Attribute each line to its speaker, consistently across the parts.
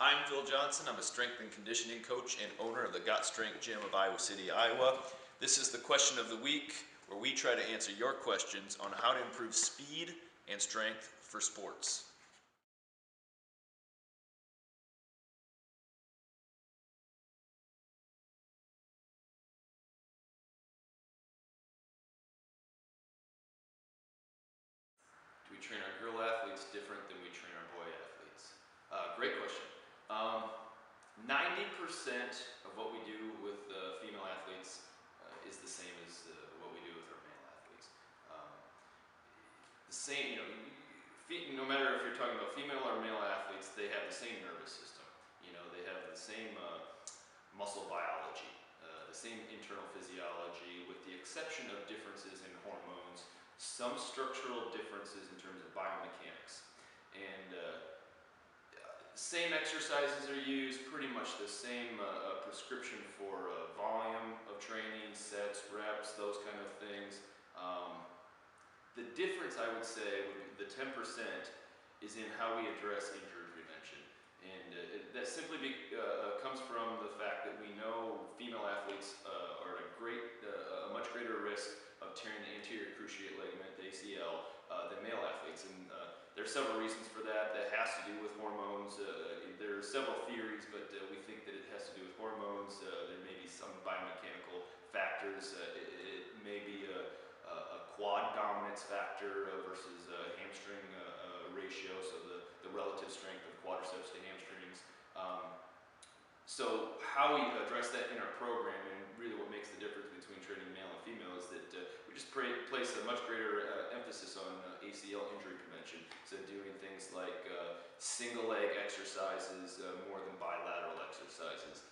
Speaker 1: I'm Phil Johnson. I'm a strength and conditioning coach and owner of the Got Strength Gym of Iowa City, Iowa. This is the question of the week where we try to answer your questions on how to improve speed and strength for sports. Do we train our girl athletes different than we train our boy athletes? Great question. 90% of what we do with female athletes is the same as what we do with our male athletes. Um, the same, no matter if you're talking about female or male athletes, they have the same nervous system. They have the same muscle biology, the same internal physiology, with the exception of differences in hormones, some structural differences in terms of biomechanics. And same exercises are used, pretty much the same prescription for volume of training, sets, reps, those kind of things. The difference, I would say, would be the 10% is in how we address injury prevention. And that simply comes from the fact that we know female athletes are at a much greater risk of tearing the anterior cruciate ligament, the ACL, than male athletes. And there are several reasons for that. That has to do with hormones. There are several theories, but we think that it has to do with hormones. There may be some biomechanical factors. It may be a quad dominance factor versus hamstring ratio, so the relative strength of quadriceps to hamstrings. So how we address that in our program, and really what makes the difference between training male and female, is that we just place a much greater emphasis on ACL injury prevention. So doing things like single leg exercises more than bilateral exercises.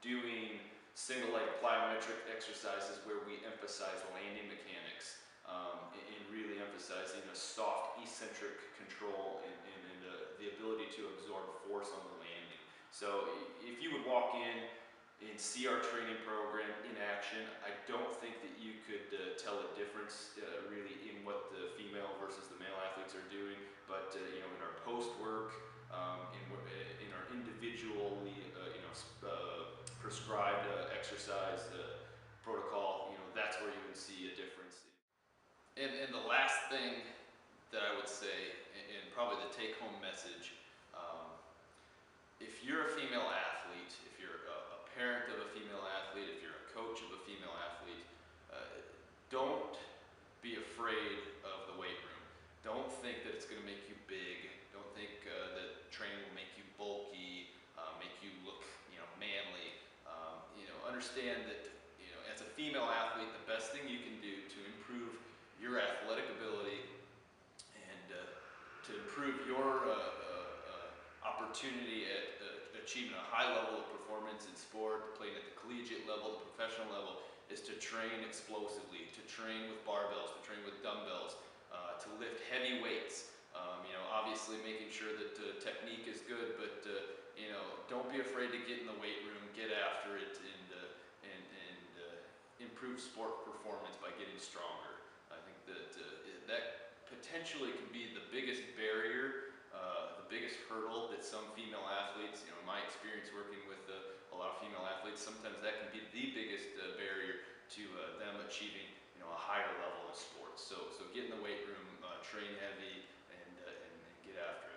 Speaker 1: Doing single leg plyometric exercises where we emphasize landing mechanics, and really emphasizing a soft eccentric control and the ability to absorb force on the landing. So if you would walk in and see our training program in action, I don't think that you could tell a difference really in what the female versus the male athletes are doing. But in our post work, in our individually prescribed exercise protocol, that's where you would see a difference. And the last thing that I would say, and probably the take-home message, if you're a female athlete, if you're a parent of a female athlete, if you're a coach of a female athlete, don't be afraid of the weight room. Don't think that it's going to make you big. Don't think that training will make you bulky, make you look, manly. Understand that, as a female athlete, the best thing you can do to improve your athletic ability and to improve your opportunity at achieving a high level of performance in sport, playing at the collegiate level, the professional level, is to train explosively, to train with barbells, to train with dumbbells, to lift heavy weights. Obviously making sure that technique is good, but don't be afraid to get in the weight room, get after it, and improve sport performance by getting stronger. I think that that potentially can be the biggest barrier, the biggest hurdle that some female athletes, in my experience working with a lot of female athletes, sometimes that can be the biggest barrier to them achieving a higher level of sports. So get in the weight room, train heavy, and get after it.